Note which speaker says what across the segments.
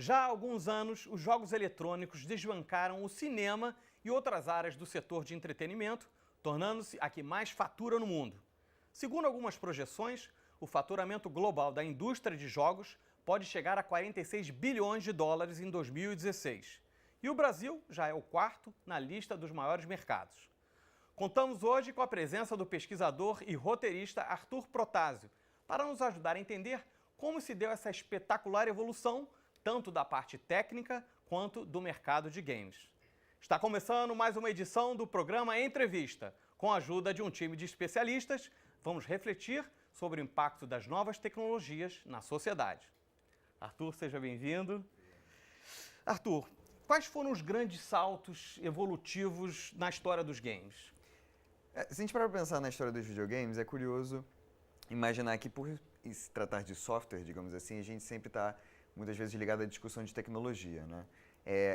Speaker 1: Já há alguns anos, os jogos eletrônicos desbancaram o cinema e outras áreas do setor de entretenimento, tornando-se a que mais fatura no mundo. Segundo algumas projeções, o faturamento global da indústria de jogos pode chegar a 46 bilhões de dólares em 2016. E o Brasil já é o quarto na lista dos maiores mercados. Contamos hoje com a presença do pesquisador e roteirista Arthur Protásio, para nos ajudar a entender como se deu essa espetacular evolução, tanto da parte técnica quanto do mercado de games. Está começando mais uma edição do programa Entrevista. Com a ajuda de um time de especialistas, vamos refletir sobre o impacto das novas tecnologias na sociedade. Arthur, seja bem-vindo. Arthur, quais foram os grandes saltos evolutivos na história dos games?
Speaker 2: Se a gente parar para pensar na história dos videogames, é curioso imaginar que por se tratar de software, digamos assim, a gente sempre está muitas vezes ligado à discussão de tecnologia, né?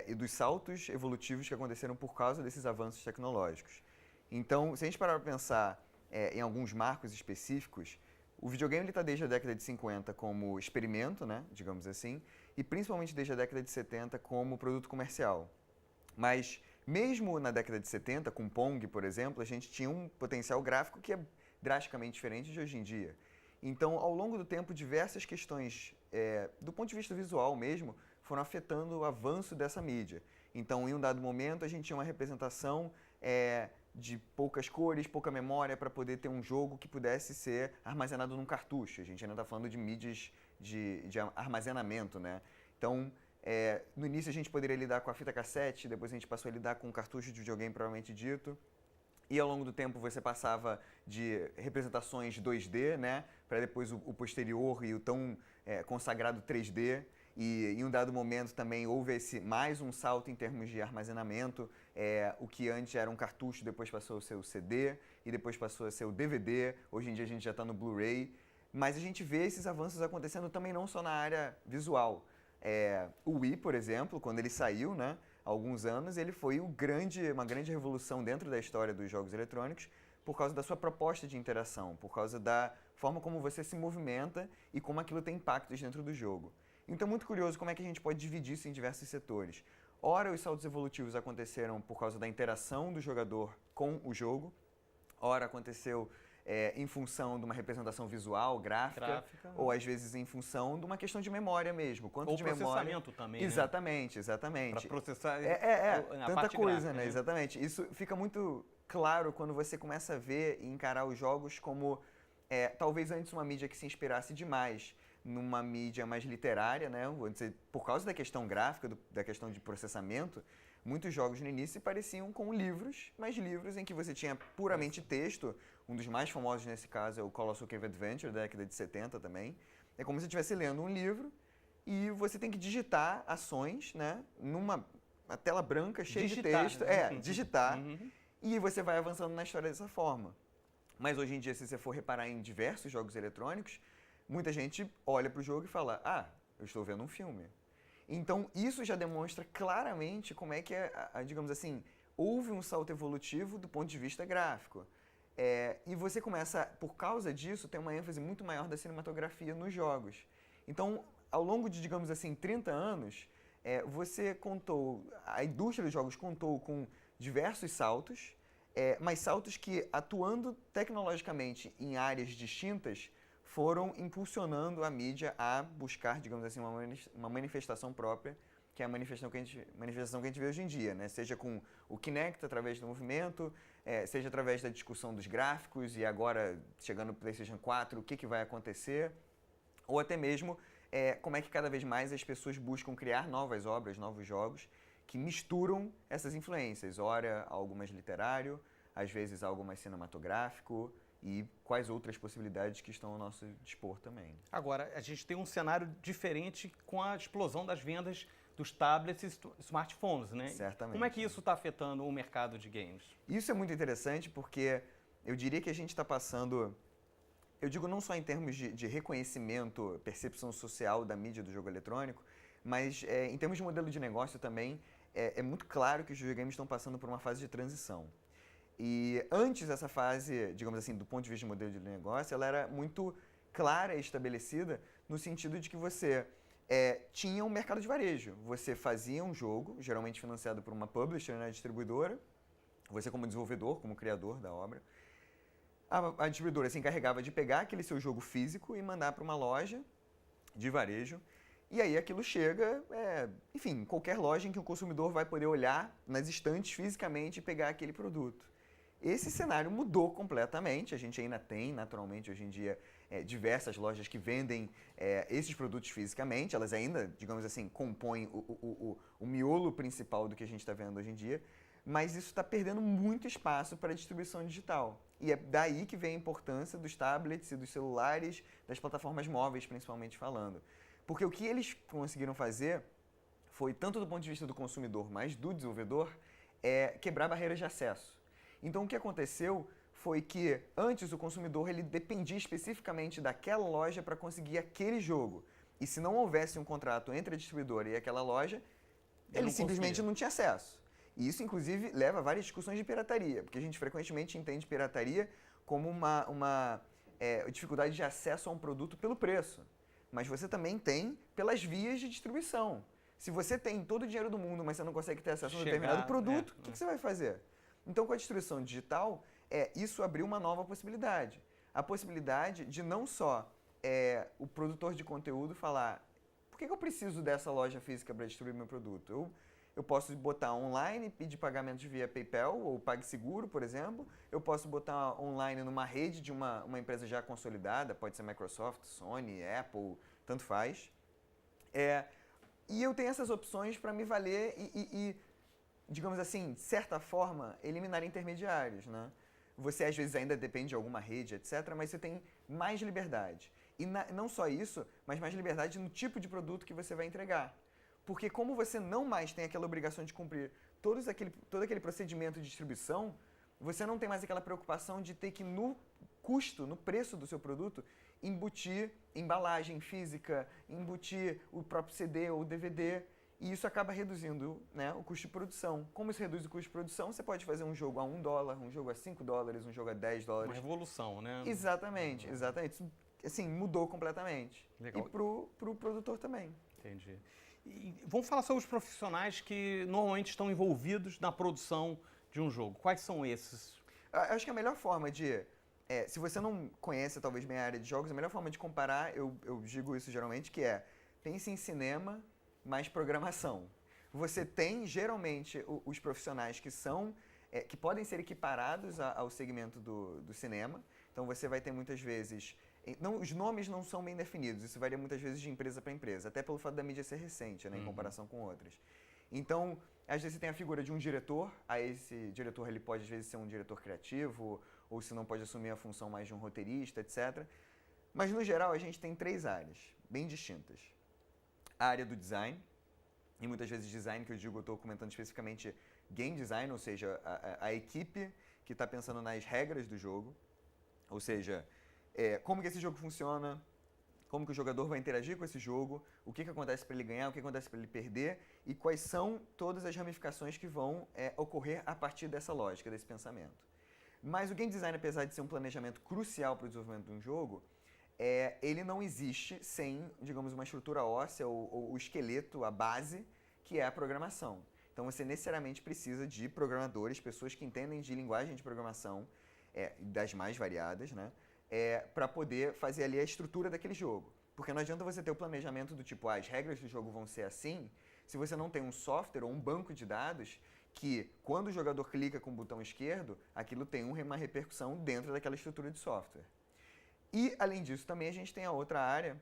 Speaker 2: E dos saltos evolutivos que aconteceram por causa desses avanços tecnológicos. Então, se a gente parar para pensar em alguns marcos específicos, o videogame está desde a década de 50 como experimento, né, digamos assim, e principalmente desde a década de 70 como produto comercial. Mas mesmo na década de 70, com Pong, por exemplo, a gente tinha um potencial gráfico que é drasticamente diferente de hoje em dia. Então, ao longo do tempo, diversas questões, do ponto de vista visual mesmo, foram afetando o avanço dessa mídia. Então, em um dado momento, a gente tinha uma representação de poucas cores, pouca memória, para poder ter um jogo que pudesse ser armazenado num cartucho. A gente ainda está falando de mídias de armazenamento, né? Então, no início a gente poderia lidar com a fita cassete, depois a gente passou a lidar com um cartucho de videogame propriamente dito. E ao longo do tempo você passava de representações 2D, né, para depois o posterior e o tão consagrado 3D. E em um dado momento também houve mais um salto em termos de armazenamento. O que antes era um cartucho, depois passou a ser o CD e depois passou a ser o DVD. Hoje em dia a gente já está no Blu-ray. Mas a gente vê esses avanços acontecendo também não só na área visual. O Wii, por exemplo, quando ele saiu, né, há alguns anos, ele foi uma grande revolução dentro da história dos jogos eletrônicos por causa da sua proposta de interação, por causa da forma como você se movimenta e como aquilo tem impactos dentro do jogo. Então é muito curioso como é que a gente pode dividir isso em diversos setores. Ora, os saltos evolutivos aconteceram por causa da interação do jogador com o jogo, ora aconteceu em função de uma representação visual, gráfica, ou às vezes em função de uma questão de memória mesmo.
Speaker 1: Ou de processamento também,
Speaker 2: exatamente, né? Exatamente.
Speaker 1: Para processar a
Speaker 2: tanta
Speaker 1: parte
Speaker 2: coisa,
Speaker 1: gráfica,
Speaker 2: né? Exatamente. Isso fica muito claro quando você começa a ver e encarar os jogos como talvez antes uma mídia que se inspirasse demais numa mídia mais literária, né? Vou dizer, por causa da questão gráfica, da questão de processamento, muitos jogos no início pareciam com livros, mas livros em que você tinha puramente texto. Um dos mais famosos nesse caso é o Colossal Cave Adventure, da década de 70 também. É como se você estivesse lendo um livro e você tem que digitar ações, né, numa tela branca cheia de texto. Digitar. E você vai avançando na história dessa forma. Mas hoje em dia, se você for reparar em diversos jogos eletrônicos, muita gente olha para o jogo e fala, eu estou vendo um filme. Então, isso já demonstra claramente como é que, digamos assim, houve um salto evolutivo do ponto de vista gráfico. E você começa, por causa disso, ter uma ênfase muito maior da cinematografia nos jogos. Então, ao longo de, digamos assim, 30 anos, a indústria dos jogos contou com diversos saltos, mas saltos que, atuando tecnologicamente em áreas distintas, foram impulsionando a mídia a buscar, digamos assim, uma manifestação própria, que é a manifestação que a gente vê hoje em dia, né? Seja com o Kinect, através do movimento, seja através da discussão dos gráficos e agora, chegando no PlayStation 4, o que vai acontecer, ou até mesmo como é que cada vez mais as pessoas buscam criar novas obras, novos jogos, que misturam essas influências, ora algo mais literário, às vezes algo mais cinematográfico, e quais outras possibilidades que estão ao nosso dispor também.
Speaker 1: Agora, a gente tem um cenário diferente com a explosão das vendas dos tablets e smartphones, né?
Speaker 2: Certamente.
Speaker 1: Como é que isso está afetando o mercado de games?
Speaker 2: Isso é muito interessante porque eu diria que a gente está passando, eu digo não só em termos de reconhecimento, percepção social da mídia do jogo eletrônico, mas em termos de modelo de negócio também, é muito claro que os videogames estão passando por uma fase de transição. E antes dessa fase, digamos assim, do ponto de vista de modelo de negócio, ela era muito clara e estabelecida no sentido de que você tinha um mercado de varejo. Você fazia um jogo, geralmente financiado por uma publisher, né, distribuidora, você como desenvolvedor, como criador da obra, a distribuidora se encarregava de pegar aquele seu jogo físico e mandar para uma loja de varejo, e aí aquilo chega, enfim, qualquer loja em que o consumidor vai poder olhar nas estantes fisicamente e pegar aquele produto. Esse cenário mudou completamente, a gente ainda tem, naturalmente, hoje em dia, diversas lojas que vendem esses produtos fisicamente, elas ainda, digamos assim, compõem o miolo principal do que a gente está vendo hoje em dia, mas isso está perdendo muito espaço para a distribuição digital. E é daí que vem a importância dos tablets e dos celulares, das plataformas móveis, principalmente falando. Porque o que eles conseguiram fazer foi, tanto do ponto de vista do consumidor, mas do desenvolvedor, quebrar barreiras de acesso. Então, o que aconteceu foi que, antes, o consumidor ele dependia especificamente daquela loja para conseguir aquele jogo. E se não houvesse um contrato entre a distribuidora e aquela loja, ele simplesmente não tinha acesso. E isso, inclusive, leva a várias discussões de pirataria, porque a gente frequentemente entende pirataria como uma dificuldade de acesso a um produto pelo preço. Mas você também tem pelas vias de distribuição. Se você tem todo o dinheiro do mundo, mas você não consegue ter acesso a um determinado produto, o que você vai fazer? Então, com a distribuição digital, isso abriu uma nova possibilidade. A possibilidade de não só o produtor de conteúdo falar: por que eu preciso dessa loja física para distribuir meu produto? Eu posso botar online, pedir pagamentos via PayPal ou PagSeguro, por exemplo. Eu posso botar online numa rede de uma empresa já consolidada, pode ser Microsoft, Sony, Apple, tanto faz. E eu tenho essas opções para me valer e, digamos assim, de certa forma, eliminar intermediários, né? Você às vezes ainda depende de alguma rede, etc., mas você tem mais liberdade. E não só isso, mas mais liberdade no tipo de produto que você vai entregar. Porque como você não mais tem aquela obrigação de cumprir todo aquele procedimento de distribuição, você não tem mais aquela preocupação de ter que, no custo, no preço do seu produto, embutir embalagem física, embutir o próprio CD ou DVD, e isso acaba reduzindo, né, o custo de produção. Como isso reduz o custo de produção, você pode fazer um jogo a $1, um jogo a $5, um jogo a $10.
Speaker 1: Uma revolução, né?
Speaker 2: Exatamente, exatamente. Isso, assim, mudou completamente.
Speaker 1: Legal.
Speaker 2: E pro produtor também.
Speaker 1: Entendi. E vamos falar sobre os profissionais que normalmente estão envolvidos na produção de um jogo. Quais são esses?
Speaker 2: Eu acho que a melhor forma de... se você não conhece, talvez, bem a área de jogos, a melhor forma de comparar, eu digo isso geralmente, que pense em cinema mais programação. Você tem, geralmente, os profissionais que são... que podem ser equiparados ao segmento do cinema. Então, você vai ter, muitas vezes... os nomes não são bem definidos, isso varia muitas vezes de empresa para empresa, até pelo fato da mídia ser recente, né, em comparação com outras. Então, às vezes você tem a figura de um diretor, aí esse diretor ele pode às vezes ser um diretor criativo, ou se não pode assumir a função mais de um roteirista, etc. Mas no geral a gente tem 3 áreas bem distintas. A área do design, e muitas vezes design que eu digo, eu estou comentando especificamente game design, ou seja, a equipe que está pensando nas regras do jogo, ou seja, como que esse jogo funciona, como que o jogador vai interagir com esse jogo, o que acontece para ele ganhar, o que acontece para ele perder e quais são todas as ramificações que vão ocorrer a partir dessa lógica, desse pensamento. Mas o game design, apesar de ser um planejamento crucial para o desenvolvimento de um jogo, ele não existe sem, digamos, uma estrutura óssea ou o esqueleto, a base, que é a programação. Então você necessariamente precisa de programadores, pessoas que entendem de linguagem de programação, das mais variadas, né? Para poder fazer ali a estrutura daquele jogo. Porque não adianta você ter o planejamento do tipo, as regras do jogo vão ser assim, se você não tem um software ou um banco de dados que, quando o jogador clica com o botão esquerdo, aquilo tem uma repercussão dentro daquela estrutura de software. E, além disso, também a gente tem a outra área,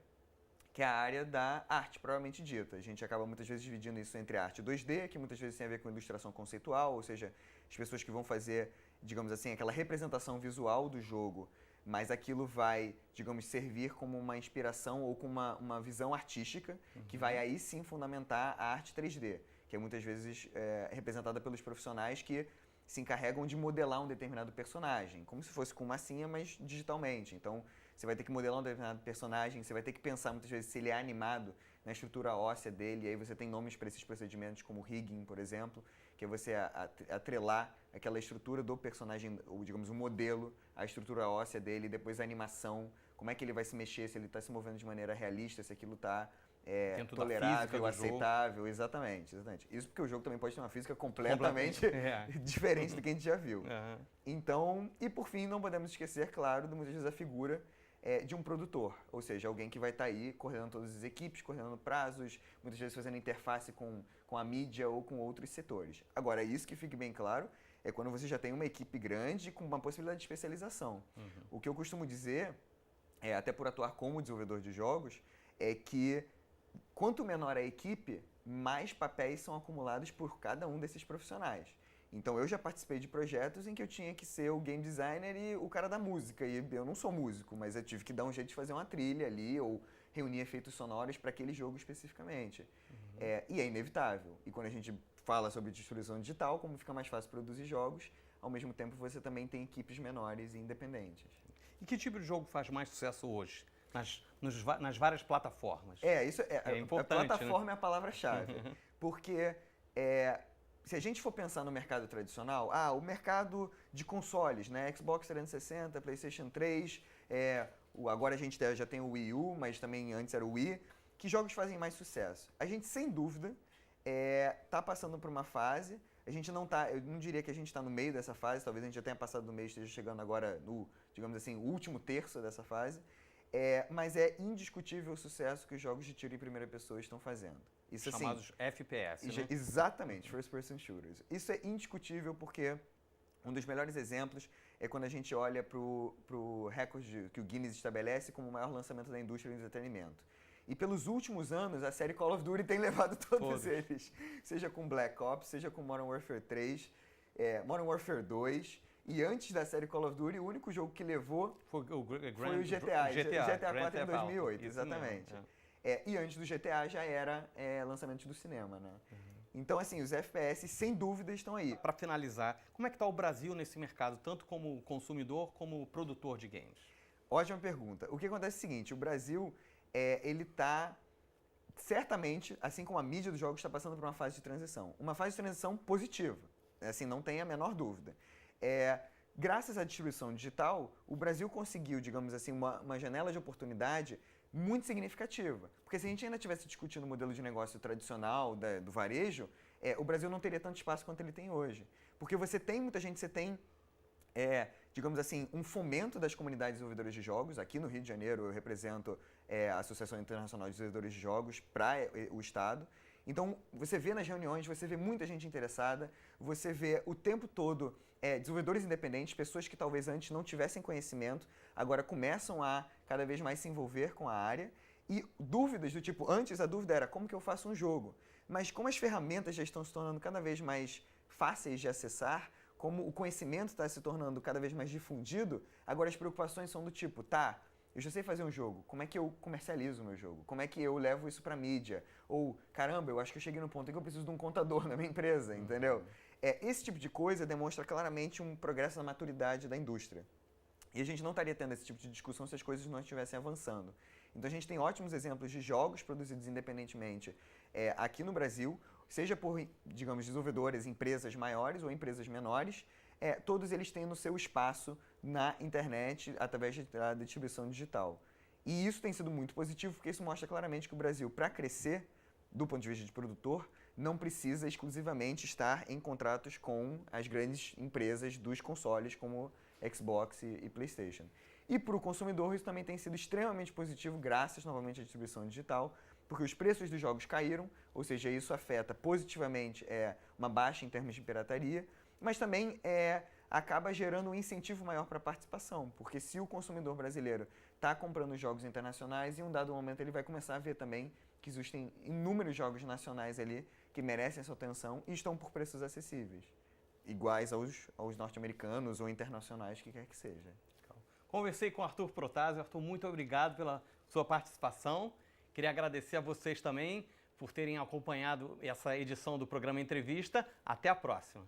Speaker 2: que é a área da arte, propriamente dita. A gente acaba muitas vezes dividindo isso entre arte 2D, que muitas vezes tem a ver com ilustração conceitual, ou seja, as pessoas que vão fazer, digamos assim, aquela representação visual do jogo, mas aquilo vai, digamos, servir como uma inspiração ou como uma visão artística, que vai aí sim fundamentar a arte 3D, que é muitas vezes representada pelos profissionais que se encarregam de modelar um determinado personagem, como se fosse com massinha, mas digitalmente. Então, você vai ter que modelar um determinado personagem, você vai ter que pensar muitas vezes se ele é animado na estrutura óssea dele, e aí você tem nomes para esses procedimentos, como rigging, por exemplo, que é você atrelar aquela estrutura do personagem, ou digamos, o modelo, a estrutura óssea dele, e depois a animação, como é que ele vai se mexer, se ele está se movendo de maneira realista, se aquilo está
Speaker 1: Dentro da
Speaker 2: tolerável,
Speaker 1: física do
Speaker 2: aceitável, exatamente. Isso porque o jogo também pode ter uma física completamente diferente do que a gente já viu.
Speaker 1: Uhum.
Speaker 2: Então, e por fim, não podemos esquecer, claro, muitas vezes a figura de um produtor, ou seja, alguém que vai estar aí coordenando todas as equipes, coordenando prazos, muitas vezes fazendo interface com a mídia ou com outros setores. Agora, isso que fique bem claro é quando você já tem uma equipe grande com uma possibilidade de especialização. Uhum. O que eu costumo dizer, até por atuar como desenvolvedor de jogos, é que quanto menor a equipe, mais papéis são acumulados por cada um desses profissionais. Então, eu já participei de projetos em que eu tinha que ser o game designer e o cara da música. E eu não sou músico, mas eu tive que dar um jeito de fazer uma trilha ali ou reunir efeitos sonoros para aquele jogo especificamente. Uhum. E é inevitável. E quando a gente fala sobre distribuição digital, como fica mais fácil produzir jogos, ao mesmo tempo você também tem equipes menores e independentes.
Speaker 1: E que tipo de jogo faz mais sucesso hoje? Nas várias plataformas?
Speaker 2: Isso é importante, a plataforma, né? É a palavra-chave. Uhum. Porque se a gente for pensar no mercado tradicional, o mercado de consoles, né? Xbox 360, PlayStation 3, agora a gente já tem o Wii U, mas também antes era o Wii. Que jogos fazem mais sucesso? A gente, sem dúvida, está passando por uma fase. A gente não está, eu não diria que a gente está no meio dessa fase, talvez a gente já tenha passado do meio e esteja chegando agora no, digamos assim, o último terço dessa fase. Mas é indiscutível o sucesso que os jogos de tiro em primeira pessoa estão fazendo. Isso,
Speaker 1: chamados FPS, né?
Speaker 2: Exatamente, First Person Shooters. Isso é indiscutível porque um dos melhores exemplos é quando a gente olha para o recorde que o Guinness estabelece como o maior lançamento da indústria do entretenimento. E pelos últimos anos, a série Call of Duty tem levado todos eles. Seja com Black Ops, seja com Modern Warfare 3, Modern Warfare 2... E antes da série Call of Duty, o único jogo que levou foi o GTA. GTA 4 em 2008, exatamente. E antes do GTA já era lançamento do cinema, né? Uhum. Então, assim, os FPS, sem dúvida, estão aí.
Speaker 1: Para finalizar, como é que está o Brasil nesse mercado, tanto como consumidor como produtor de games?
Speaker 2: Ótima pergunta. O que acontece é o seguinte, o Brasil, ele está, certamente, assim como a mídia dos jogos, está passando por uma fase de transição. Uma fase de transição positiva, assim, não tem a menor dúvida. Graças à distribuição digital, o Brasil conseguiu, digamos assim, uma janela de oportunidade muito significativa. Porque se a gente ainda estivesse discutindo o modelo de negócio tradicional do varejo, o Brasil não teria tanto espaço quanto ele tem hoje. Porque você tem muita gente, você tem, digamos assim, um fomento das comunidades desenvolvedoras de jogos. Aqui no Rio de Janeiro eu represento a Associação Internacional de Desenvolvedores de Jogos para o Estado. Então, você vê nas reuniões, você vê muita gente interessada, você vê o tempo todo desenvolvedores independentes, pessoas que talvez antes não tivessem conhecimento, agora começam a cada vez mais se envolver com a área. E dúvidas do tipo, antes a dúvida era como que eu faço um jogo? Mas como as ferramentas já estão se tornando cada vez mais fáceis de acessar, como o conhecimento está se tornando cada vez mais difundido, agora as preocupações são do tipo, eu já sei fazer um jogo, como é que eu comercializo o meu jogo? Como é que eu levo isso para mídia? Ou, caramba, eu acho que eu cheguei no ponto em que eu preciso de um contador na minha empresa, entendeu? Esse tipo de coisa demonstra claramente um progresso na maturidade da indústria. E a gente não estaria tendo esse tipo de discussão se as coisas não estivessem avançando. Então a gente tem ótimos exemplos de jogos produzidos independentemente aqui no Brasil, seja por, digamos, desenvolvedores, empresas maiores ou empresas menores, todos eles têm no seu espaço na internet através da distribuição digital. E isso tem sido muito positivo porque isso mostra claramente que o Brasil, para crescer, do ponto de vista de produtor, não precisa exclusivamente estar em contratos com as grandes empresas dos consoles como Xbox e PlayStation. E para o consumidor isso também tem sido extremamente positivo graças novamente à distribuição digital, porque os preços dos jogos caíram, ou seja, isso afeta positivamente uma baixa em termos de pirataria, mas também acaba gerando um incentivo maior para a participação, porque se o consumidor brasileiro está comprando jogos internacionais, em um dado momento ele vai começar a ver também que existem inúmeros jogos nacionais ali que merecem essa atenção e estão por preços acessíveis, iguais aos norte-americanos ou internacionais, que quer que seja.
Speaker 1: Conversei com o Arthur Protásio. Arthur, muito obrigado pela sua participação. Queria agradecer a vocês também por terem acompanhado essa edição do programa Entrevista. Até a próxima.